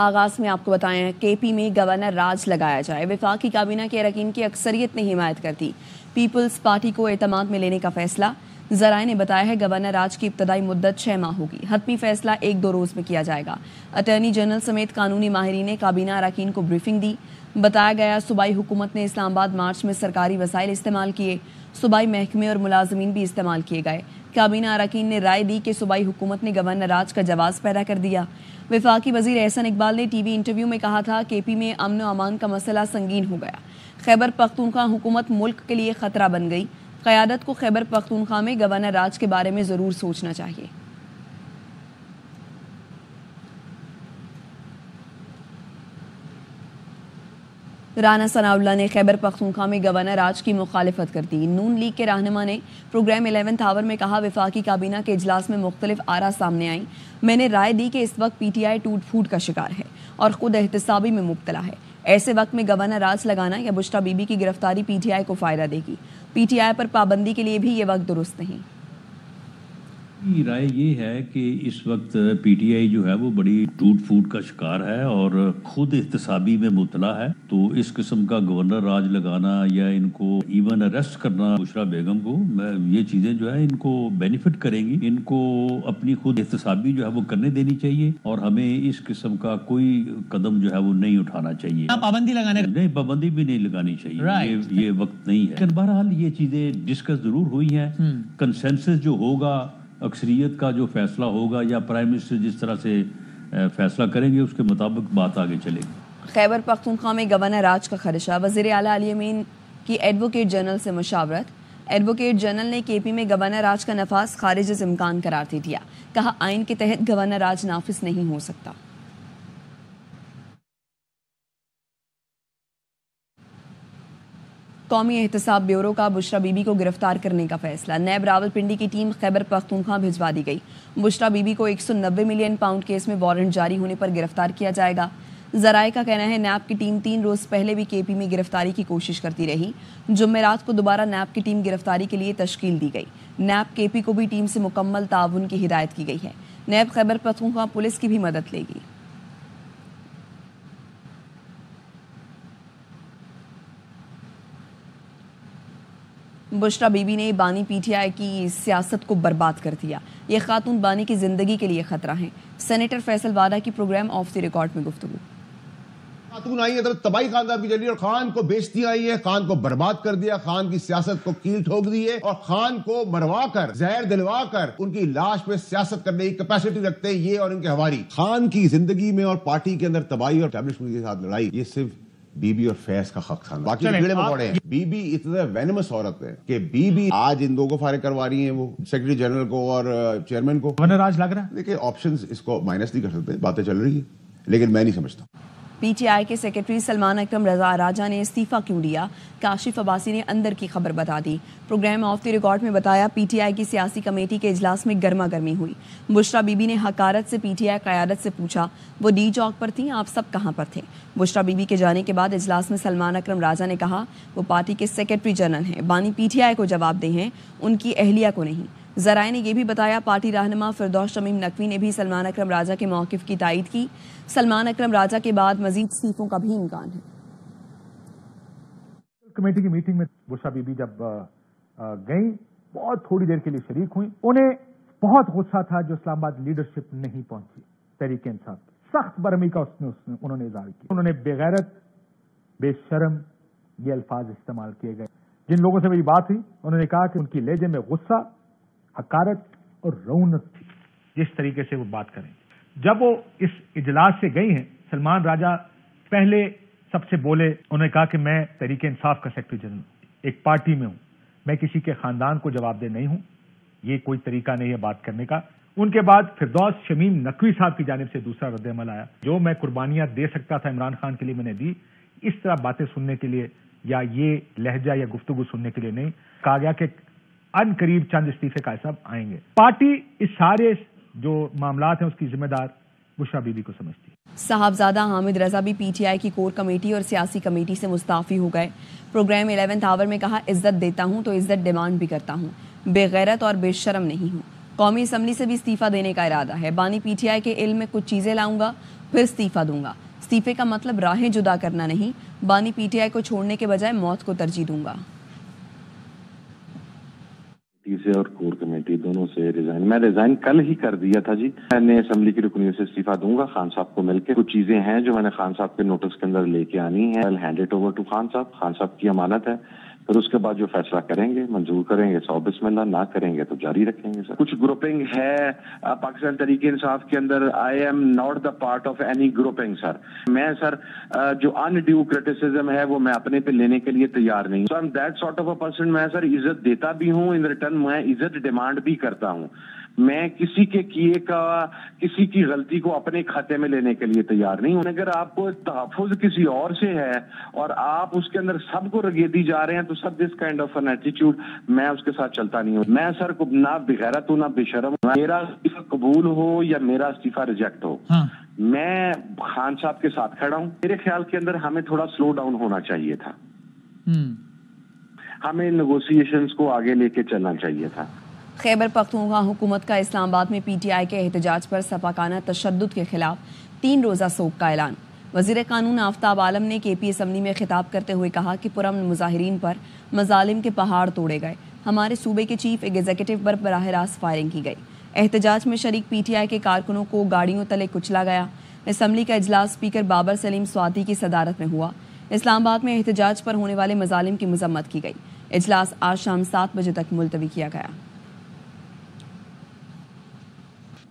آغاز میں آپ کو بتائیں کے پی میں گورنر راج لگایا جائے، وفاقی کابینہ کے اراکین کی اکثریت نے حمایت کر دی، پیپلز پارٹی کو اعتماد میں لینے کا فیصلہ۔ ذرائع نے بتایا ہے گورنر راج کی ابتدائی مدت 6 ماہ ہوگی، حتمی فیصلہ 1-2 روز میں کیا جائے گا۔ اٹارنی جنرل سمیت قانونی ماہرین نے کابینہ اراکین کو بریفنگ دی۔ بتایا گیا صوبائی حکومت نے اسلام آباد مارچ میں سرکاری وسائل استعمال کیے، صوبائی محکمے اور ملازمین بھی استعمال کیے گئے۔ کابینہ اراکین نے رائے دی کہ صوبائی حکومت نے گورنر راج کا جواز پیدا کر دیا۔ وفاقی وزیر احسن اقبال نے ٹی وی انٹرویو میں کہا تھا کے پی میں امن و امان کا مسئلہ سنگین ہو گیا، خیبر پختونخوا حکومت ملک کے لیے خطرہ بن گئی، قیادت کو خیبر پختونخوا میں گورنر راج کے بارے میں ضرور سوچنا چاہیے۔ رانا ثناء اللہ نے خیبر پختونخوا میں گورنر راج کی مخالفت کر دی۔ نون لیگ کے رہنما نے پروگرام 11th آور میں کہا وفاقی کابینہ کے اجلاس میں مختلف آراء سامنے آئیں، میں نے رائے دی کہ اس وقت پی ٹی آئی ٹوٹ پھوٹ کا شکار ہے اور خود احتسابی میں مبتلا ہے، ایسے وقت میں گورنر راج لگانا یا بشرا بی بی کی گرفتاری پی ٹی آئی کو فائدہ دے گی، پی ٹی آئی پر پابندی کے لیے بھی یہ وقت درست نہیں۔ رائے یہ ہے کہ اس وقت پی ٹی آئی جو ہے وہ بڑی ٹوٹ پھوٹ کا شکار ہے اور خود احتسابی میں مبتلا ہے، تو اس قسم کا گورنر راج لگانا یا ان کو ایون اریسٹ کرنا بشرا بیگم کو، یہ چیزیں جو ہے ان کو بینیفٹ کریں گی، ان کو اپنی خود احتسابی جو ہے وہ کرنے دینی چاہیے اور ہمیں اس قسم کا کوئی قدم جو ہے وہ نہیں اٹھانا چاہیے۔ پابندی لگانے نہیں، پابندی بھی نہیں لگانی چاہیے، یہ وقت نہیں ہے۔ لیکن بہرحال یہ چیزیں ڈسکس ضرور ہوئی ہیں، کنسنسس جو ہوگا، اکثریت کا جو فیصلہ ہوگا یا پرائم منسٹر جس طرح سے فیصلہ کریں گے اس کے مطابق بات آگے چلے گی۔ خیبر پختونخوا میں گورنر راج کا خدشہ، وزیر اعلیٰ علی امین کی ایڈوکیٹ جنرل سے مشاورت۔ ایڈوکیٹ جنرل نے کے پی میں گورنر راج کا نفاذ خارج از امکان قرار دے دیا، کہا آئین کے تحت گورنر راج نافذ نہیں ہو سکتا۔ قومی احتساب بیورو کا بشرا بی بی کو گرفتار کرنے کا فیصلہ، نیب راولپنڈی کی ٹیم خیبر پختونخوا بھجوا دی گئی۔ بشرا بی بی کو 190 ملین پاؤنڈ کیس میں وارنٹ جاری ہونے پر گرفتار کیا جائے گا۔ ذرائع کا کہنا ہے نیب کی ٹیم 3 روز پہلے بھی کے پی میں گرفتاری کی کوشش کرتی رہی، جمعرات کو دوبارہ نیب کی ٹیم گرفتاری کے لیے تشکیل دی گئی۔ نیب کے پی کو بھی ٹیم سے مکمل تعاون کی ہدایت کی گئی ہے۔ نیب خیبر پختونخوا پولیس کی بھی مدد لے گی۔ بشرا بی بی نے بانی پی ٹی آئی کی سیاست کو برباد کر دیا، یہ خاتون بانی کی زندگی کے لیے خطرہ ہیں، سینیٹر فیصل وادہ کی پروگرام آف دی ریکارڈ میں گفتگو۔ خاتون آئی ہے تو تباہی خاندان بھی چلی اور خان کو بیچتی آئی ہے، خان کو برباد کر دیا، خان کی سیاست کو کیل ٹھوک دی ہے اور خان کو مروا کر، زہر دلوا کر ان کی لاش پہ سیاست کرنے کی کیپیسٹی رکھتے ہیں یہ اور ان کے ہواری۔ خان کی زندگی میں اور پارٹی کے اندر تباہی اور اسٹیبلشمنٹ کے ساتھ لڑائی، یہ صرف بی بی اور فیض کا حق تھا، باقی کیڑے مکوڑے ہیں۔ بی بی اتنا وینمس عورت ہے کہ بی بی آج ان دو کو فارغ کروا رہی ہیں، وہ سیکرٹری جنرل کو اور چیئرمین کو۔ گورنر راج لگ رہا ہے، دیکھیں آپشنز اس کو مائنس نہیں کر سکتے، باتیں چل رہی ہیں لیکن میں نہیں سمجھتا۔ پی ٹی آئی کے سیکرٹری سلمان اکرم رضا راجہ نے استعفیٰ کیوں دیا، کاشف عباسی نے اندر کی خبر بتا دی۔ پروگرام آف دی ریکارڈ میں بتایا پی ٹی آئی کی سیاسی کمیٹی کے اجلاس میں گرما گرمی ہوئی، بشرا بی بی نے حقارت سے پی ٹی آئی قیادت سے پوچھا وہ ڈی چوک پر تھیں، آپ سب کہاں پر تھے؟ بشرا بی بی کے جانے کے بعد اجلاس میں سلمان اکرم راجہ نے کہا وہ پارٹی کے سیکرٹری جنرل ہیں، بانی پی ٹی آئی کو جواب دہ ہیں، ان کی اہلیہ کو نہیں۔ ذرائع نے یہ بھی بتایا پارٹی رہنما فردوس شمیم نقوی نے بھی سلمان اکرم راجہ کے موقف کی تائید کی، سلمان اکرم راجہ کے بعد مزید استعفوں کا بھی امکان ہے۔ کمیٹی کی میٹنگ میں بشرا بی بی جب گئیں بہت تھوڑی دیر کے لیے شریک ہوئیں، انہیں بہت غصہ تھا جو اسلام آباد لیڈرشپ نہیں پہنچی تحریک انصاف کی، سخت برہمی کا انہوں نے اظہار کیا، انہوں نے بے غیرت، بے شرم یہ الفاظ استعمال کیے گئے۔ جن لوگوں سے میری بات ہوئی انہوں نے کہا کہ ان کی لہجے میں غصہ، حقارت اور رونق تھی، جس طریقے سے وہ بات کریں۔ جب وہ اس اجلاس سے گئی ہیں سلمان راجہ پہلے سب سے بولے، انہوں نے کہا کہ میں تحریک انصاف کا سیکرٹری جنرل ایک پارٹی میں ہوں، میں کسی کے خاندان کو جواب دہ نہیں ہوں، یہ کوئی طریقہ نہیں ہے بات کرنے کا۔ ان کے بعد فردوس شمیم نقوی صاحب کی جانب سے دوسرا رد عمل آیا، جو میں قربانیاں دے سکتا تھا عمران خان کے لیے میں نے دی، اس طرح باتیں سننے کے لیے یا یہ لہجہ یا گفتگو سننے کے لیے نہیں۔ کہا گیا کہ ان قریب چند استعفے کا حساب آئیں گے۔ پارٹی اس سارے جو معاملات ہیں اس کی ذمہ دار بشرا بی بی کو سمجھتی ہے۔ صاحبزادہ حامد رضا بھی پی ٹی آئی کی کور کمیٹی اور سیاسی کمیٹی سے مستعفی ہو گئے۔ پروگرام 11th آور میں کہا عزت دیتا ہوں تو عزت ڈیمانڈ بھی کرتا ہوں، بے غیرت اور بے شرم نہیں ہوں۔ قومی اسمبلی سے بھی استعفیٰ دینے کا ارادہ ہے، بانی پی ٹی آئی کے علم میں کچھ چیزیں لاؤں گا، پھر استعفیٰ دوں گا. استعفے کا مطلب راہیں جدا کرنا نہیں. بانی پی ٹی آئی کو چھوڑنے کے بجائے موت کو ترجیح دوں گا. سے اور کور کمیٹی دونوں سے ریزائن میں ریزائن کل ہی کر دیا تھا جی. میں نے اسمبلی کی رکنیت سے استعفیٰ دوں گا خان صاحب کو مل کے. کچھ چیزیں ہیں جو میں نے خان صاحب کے نوٹس کے اندر لے کے آنی ہے. Hand it over to Khan صاحب کی امانت ہے. پھر اس کے بعد جو فیصلہ کریں گے منظور کریں گے 100 بسم اللہ, نہ کریں گے تو جاری رکھیں گے. سر کچھ گروپنگ ہے پاکستان تحریک انصاف کے اندر. I am not the part of any grouping sir. میں سر جو ان ڈیو کرٹیسزم ہے وہ میں اپنے پہ لینے کے لیے تیار نہیں. So I am that sort of a person. میں سر عزت دیتا بھی ہوں, ان ریٹرن میں عزت ڈیمانڈ بھی کرتا ہوں. میں کسی کے کیے کا کسی کی غلطی کو اپنے کھاتے میں لینے کے لیے تیار نہیں ہوں. اگر آپ کو تحفظ کسی اور سے ہے اور آپ اس کے اندر سب کو رگیدی جا رہے ہیں تو سب this kind of an attitude میں اس کے ساتھ چلتا نہیں ہوں. میں سر نہ بغیرت ہوں نہ بے شرم ہوں. میرا استعفیٰ قبول ہو یا میرا استعفیٰ ریجیکٹ ہو, میں خان صاحب کے ساتھ کھڑا ہوں. میرے خیال کے اندر ہمیں تھوڑا سلو ڈاؤن ہونا چاہیے تھا. ہمیں نیگوسیشنز کو آگے لے کے چلنا چاہیے تھا. خیبر پختونخوا حکومت کا اسلام آباد میں پی ٹی آئی کے احتجاج پر سفاکانہ تشدد کے خلاف 3 روزہ سوگ کا اعلان. وزیر قانون آفتاب عالم نے کے پی اسمبلی میں خطاب کرتے ہوئے کہا کہ پرامن مظاہرین پر مظالم کے پہاڑ توڑے گئے. ہمارے صوبے کے چیف ایگزیکٹو پر براہ راست فائرنگ کی گئی. احتجاج میں شریک پی ٹی آئی کے کارکنوں کو گاڑیوں تلے کچلا گیا. اسمبلی کا اجلاس اسپیکر بابر سلیم سواتی کی صدارت میں ہوا. اسلام آباد میں احتجاج پر ہونے والے مظالم کی مذمت کی گئی. اجلاس آج شام 7 بجے تک ملتوی کیا گیا.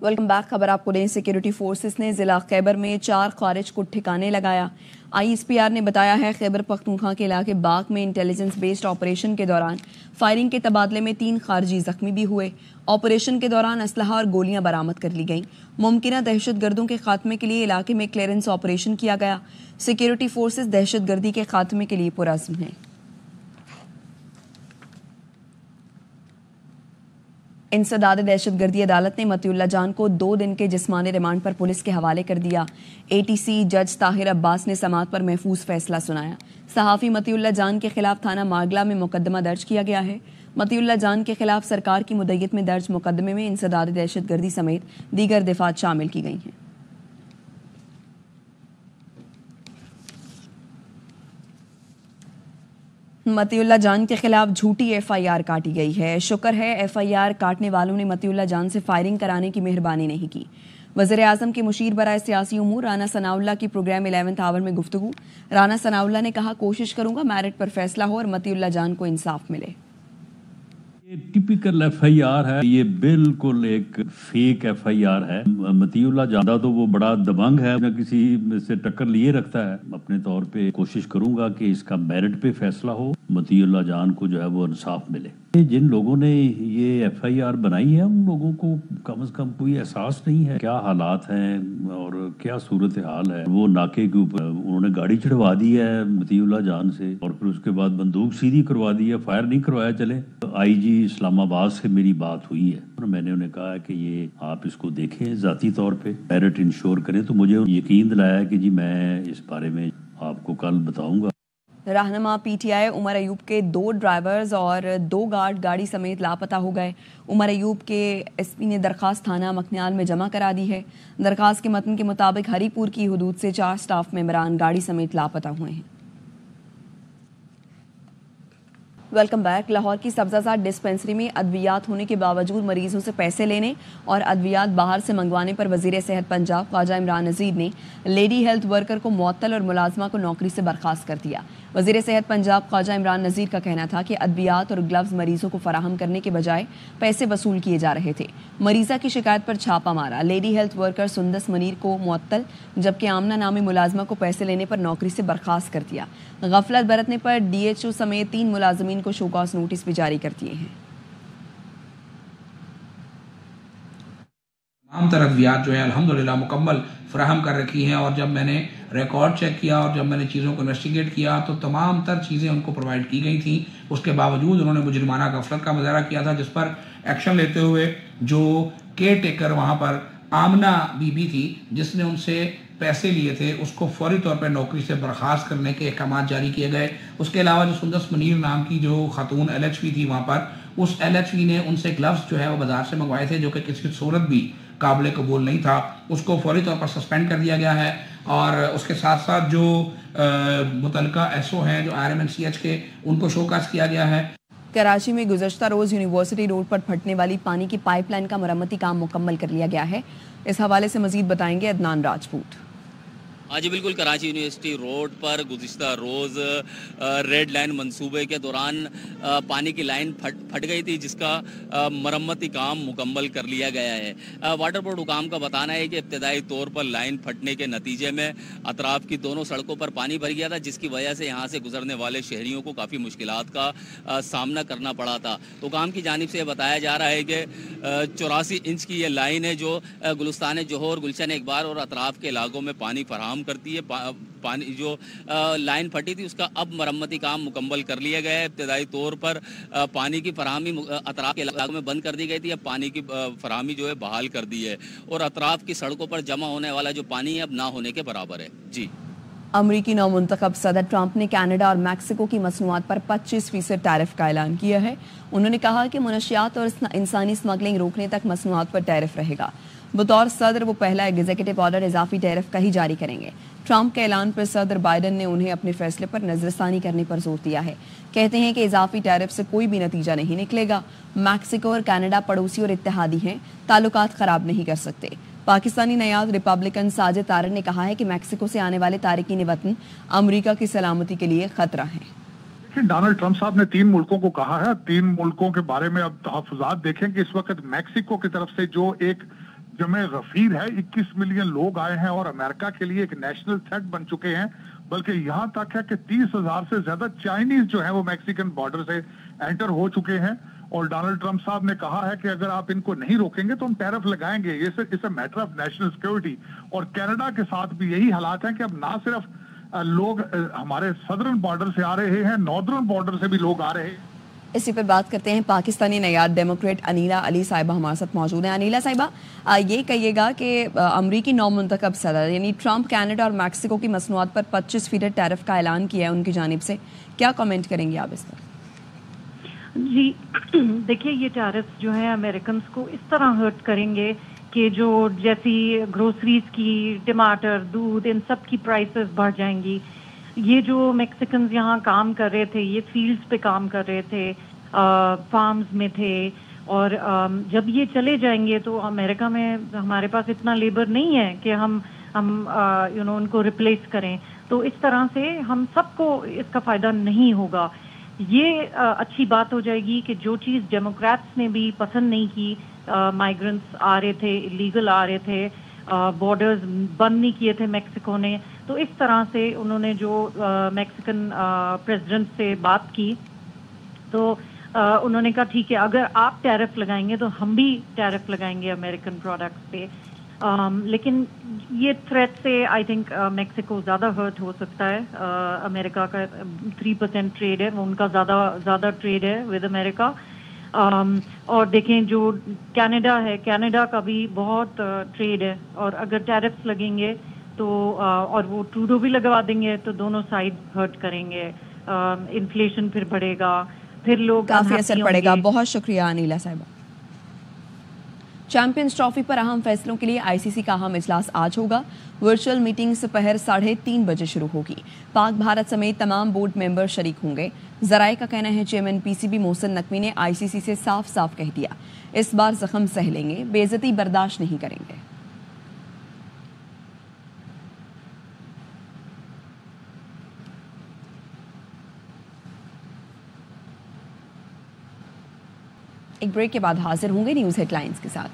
Welcome back. خبر آپ کو دیں. سیکیورٹی فورسز نے ضلع خیبر میں 4 خارج کو ٹھکانے لگایا. آئی ایس پی آر نے بتایا ہے خیبر پختونخوا کے علاقے باغ میں انٹیلیجنس بیسڈ آپریشن کے دوران فائرنگ کے تبادلے میں 3 خارجی زخمی بھی ہوئے. آپریشن کے دوران اسلحہ اور گولیاں برآمد کر لی گئیں. ممکنہ دہشت گردوں کے خاتمے کے لیے علاقے میں کلیئرنس آپریشن کیا گیا. سیکیورٹی فورسز دہشت گردی کے خاتمے کے لیے پرعزم ہیں. انسداد دہشت گردی عدالت نے متی اللہ جان کو 2 دن کے جسمانی ریمانڈ پر پولیس کے حوالے کر دیا. اے ٹی سی جج طاہر عباس نے سماعت پر محفوظ فیصلہ سنایا. صحافی متی اللہ جان کے خلاف تھانہ ماگلا میں مقدمہ درج کیا گیا ہے. متی اللہ جان کے خلاف سرکار کی مدعیت میں درج مقدمے میں انسداد دہشت گردی سمیت دیگر دفعات شامل کی گئی ہیں. متی اللہ جان کے خلاف جھوٹی ایف آئی آر کاٹی گئی ہے. شکر ہے ایف آئی آر کاٹنے والوں نے متی اللہ جان سے فائرنگ کرانے کی مہربانی نہیں کی. وزیر اعظم کے مشیر برائے سیاسی امور رانا ثناء اللہ کی پروگرام 11th آور میں گفتگو. رانا ثناء اللہ نے کہا کوشش کروں گا میرٹ پر فیصلہ ہو اور متی اللہ جان کو انصاف ملے. یہ ٹپیکل ایف آئی آر ہے. یہ بالکل ایک فیک ایف آئی آر ہے. متی اللہ جان تو وہ بڑا دبنگ ہے, نہ کسی سے ٹکر لیے رکھتا ہے. اپنے طور پہ کوشش کروں گا کہ اس کا میرٹ پہ فیصلہ ہو, متی اللہ جان کو جو ہے وہ انصاف ملے. جن لوگوں نے یہ ایف آئی آر بنائی ہے ان لوگوں کو کم از کم کوئی احساس نہیں ہے کیا حالات ہیں اور کیا صورتحال ہے. وہ ناکے کے اوپر انہوں نے گاڑی چڑھوا دی ہے متی اللہ جان سے اور پھر اس کے بعد بندوق سیدھی کروا دی ہے, فائر نہیں کروایا. چلے آئی جی اسلام آباد سے میری بات ہوئی ہے اور میں نے انہیں کہا کہ یہ آپ اس کو دیکھیں ذاتی طور پہ میرٹ انشور کریں. تو مجھے یقین دلایا کہ جی میں اس بارے میں آپ کو کل بتاؤں گا. رہنما P T I Omar Ayub کے 2 ڈرائیورز اور 2 گارڈ گاڑی سمیت لاپتہ ہو گئے. عمر ایوب کے ایس پی نے درخواست تھانہ مکھنیال میں جمع کرا دی ہے. درخواست کے متن کے مطابق ہری پور کی حدود سے 4 سٹاف ممبران گاڑی سمیت لاپتہ ہوئے ہیں. Welcome back. لاہور کی سبزہ زاد ڈسپنسری میں ادویات ہونے کے باوجود مریضوں سے پیسے لینے اور ادویات باہر سے منگوانے پر وزیر صحت پنجاب خواجہ عمران نذیر نے لیڈی ہیلتھ ورکر کو معطل اور ملازمہ کو نوکری سے برخاست کر دیا. وزیر صحت پنجاب خواجہ عمران نذیر کا کہنا تھا کہ ادویات اور گلوز مریضوں کو فراہم کرنے کے بجائے پیسے وصول کیے جا رہے تھے. مریضہ کی شکایت پر چھاپا مارا. لیڈی ہیلتھ ورکر سندس منیر کو معطل جبکہ آمنہ نامی ملازمہ کو پیسے لینے پر نوکری سے برخاست کر دیا. غفلت برتنے پر ڈی ایچ او سمیت 3 ملازمین کو شوکاز نوٹس بھی جاری کر دیے ہیں. تمام تر ادویات جو ہیں الحمدللہ مکمل فراہم کر رکھی ہیں اور جب میں نے ریکارڈ چیک کیا اور جب میں نے چیزوں کو انویسٹیگیٹ کیا تو تمام تر چیزیں ان کو پرووائڈ کی گئی تھیں. اس کے باوجود انہوں نے مجرمانہ غفلت کا مظاہرہ کیا تھا جس پر ایکشن لیتے ہوئے جو کیئر ٹیکر وہاں پر آمنہ بی بی تھی جس نے ان سے پیسے لیے تھے اس کو فوری طور پر نوکری سے برخاست کرنے کے احکامات جاری کیے گئے. اس کے علاوہ جو سندس منیر نام کی جو خاتون LHP تھی وہاں پر اس LHP نے ان سے گلوز جو ہے وہ بازار سے منگوائے تھے جو کہ کسی صورت بھی قابل قبول نہیں تھا، اس کو فوری طور پر سسپینڈ کر دیا گیا ہے، اور اس کے ساتھ ساتھ جو متعلقہ ایس او ہیں جو RMNCH کے، ان کو شوکاز کیا گیا ہے۔ کراچی میں گزشتہ روز یونیورسٹی روڈ پر پھٹنے والی پانی کی پائپ لائن کا مرمتی کام مکمل کر لیا گیا ہے۔ اس حوالے سے مزید بتائیں گے عدنان راجپوت۔ جی بالکل، کراچی یونیورسٹی روڈ پر گزشتہ روز ریڈ لائن منصوبے کے دوران پانی کی لائن پھٹ گئی تھی، جس کا مرمتی کام مکمل کر لیا گیا ہے۔ واٹر بورڈ حکام کا بتانا ہے کہ ابتدائی طور پر لائن پھٹنے کے نتیجے میں اطراف کی دونوں سڑکوں پر پانی بھر گیا تھا، جس کی وجہ سے یہاں سے گزرنے والے شہریوں کو کافی مشکلات کا سامنا کرنا پڑا تھا۔ حکام کی جانب سے بتایا جا رہا ہے کہ 84 انچ کی یہ لائن ہے جو گلستان جوہر، گلشن اقبال اور اطراف کے علاقوں میں پانی فراہم کرتی ہے۔ پانی جو لائن پھٹی تھی اس کا اب مرمتی کام مکمل کر لیا گیا ہے۔ ابتدائی طور پر پانی کی فراہمی اطراف کے علاقوں میں بند کر دی گئی تھی، اب پانی کی فراہمی جو ہے بحال کر دی ہے، اور اطراف کی سڑکوں پر جمع ہونے والا جو پانی ہے اب نہ ہونے کے برابر ہے۔ جی، امریکی نو منتخب صدر ٹرمپ نے کینیڈا اور میکسیکو کی مصنوعات پر 25% ٹیرف کا اعلان کیا ہے۔ انہوں نے کہا کہ منشیات اور انسانی اسمگلنگ روکنے تک مصنوعات پر ٹیرف رہے گا۔ بطور صدر وہ پہلا ایگزیکٹو آرڈر اضافی ٹیرف کا ہی جاری کریں گے۔ ٹرمپ کے اعلان پر صدر بائیڈن نے انہیں اپنے فیصلے پر نظر ثانی کرنے پر زور دیا ہے۔ کہتے ہیں کہ اضافی ٹیرف سے کوئی بھی نتیجہ نہیں نکلے گا۔ میکسیکو اور کینیڈا پڑوسی اور اتحادی ہیں، تعلقات خراب نہیں کر سکتے۔ پاکستانی نیاز ریپبلکن ساجد طارق نے کہا ہے کہ میکسیکو سے آنے والے تارکین وطن امریکہ کی سلامتی کے لیے خطرہ ہیں۔ ڈونلڈ ٹرمپ صاحب نے 3 ملکوں کو کہا ہے، 3 ملکوں کے بارے میں اب تحفظات دیکھیں کہ اس وقت میکسیکو کی طرف سے جو ایک جمع غفیر ہے، 21 ملین لوگ آئے ہیں اور امریکہ کے لیے ایک نیشنل تھریٹ بن چکے ہیں، بلکہ یہاں تک ہے کہ 30,000 سے زیادہ چائنیز جو ہیں وہ میکسیکن بارڈر سے انٹر ہو چکے ہیں، اور ڈونلڈ ٹرمپ صاحب نے کہا ہے کہ اگر آپ ان کو نہیں روکیں گے تو ہم ٹیرف لگائیں گے۔ یہ اس میٹر آف نیشنل سیکورٹی، اور کینیڈا کے ساتھ بھی یہی حالات ہیں کہ اب نہ صرف لوگ ہمارے سدرن بارڈر سے آ رہے ہیں، ناردرن بارڈر سے بھی لوگ آ رہے ہیں۔ اسی پر بات کرتے ہیں، پاکستانی نیاد ڈیموکریٹ انیلا علی صاحبہ ہمارے ساتھ موجود ہیں۔ انیلا صاحبہ، یہ کہیے گا کہ امریکی نو منتخب صدر یعنی ٹرمپ کینیڈا اور میکسیکو کی مصنوعات پر 25% ٹیرف کا اعلان کیا ہے ان کی جانب سے، کیا کامنٹ کریں گے آپ اس پر؟ جی دیکھیے، یہ ٹیرف جو ہیں امریکنز کو اس طرح ہرٹ کریں گے کہ جو جیسی گروسریز کی، ٹماٹر، دودھ، ان سب کی پرائسز بڑھ جائیں گی۔ یہ جو میکسیکنز یہاں کام کر رہے تھے، یہ فیلڈز پہ کام کر رہے تھے، فارمز میں تھے، اور جب یہ چلے جائیں گے تو امریکہ میں ہمارے پاس اتنا لیبر نہیں ہے کہ ہم ان کو ریپلیس کریں، تو اس طرح سے ہم سب کو اس کا فائدہ نہیں ہوگا۔ یہ اچھی بات ہو جائے گی کہ جو چیز ڈیموکریٹس نے بھی پسند نہیں کی، مائیگرنٹس آ رہے تھے، لیگل آ رہے تھے، بارڈرز بند نہیں کیے تھے میکسیکو نے، تو اس طرح سے انہوں نے جو میکسیکن پریزیڈنٹ سے بات کی تو انہوں نے کہا ٹھیک ہے، اگر آپ ٹیرف لگائیں گے تو ہم بھی ٹیرف لگائیں گے امریکن پروڈکٹس پہ۔ لیکن یہ تھریٹ سے آئی تھنک میکسیکو زیادہ ہرٹ ہو سکتا ہے۔ امریکہ کا 3% ٹریڈ ہے، وہ ان کا زیادہ ٹریڈ ہے ود امریکہ۔ اور دیکھیں جو کینیڈا ہے، کینیڈا کا بھی بہت ٹریڈ ہے، اور اگر ٹیرفس لگیں گے تو اور وہ ٹروڈو بھی لگوا دیں گے تو دونوں سائڈ ہرٹ کریں گے، انفلیشن پھر بڑھے گا، پھر لوگ کافی اثر پڑے گا۔ بہت شکریہ انیلا صاحبہ۔ چیمپئنز ٹرافی پر اہم فیصلوں کے لیے ICC کا اہم اجلاس آج ہوگا۔ ورچوئل میٹنگ سپہر 3:30 بجے شروع ہوگی۔ پاک بھارت سمیت تمام بورڈ ممبر شریک ہوں گے۔ ذرائع کا کہنا ہے چیئرمین PCB محسن نقوی نے ICC سے صاف صاف کہہ دیا، اس بار زخم سہ لیں گے، بے عزتی برداشت نہیں کریں گے۔ ایک بریک کے بعد حاضر ہوں گے نیوز ہیڈ لائنز کے ساتھ۔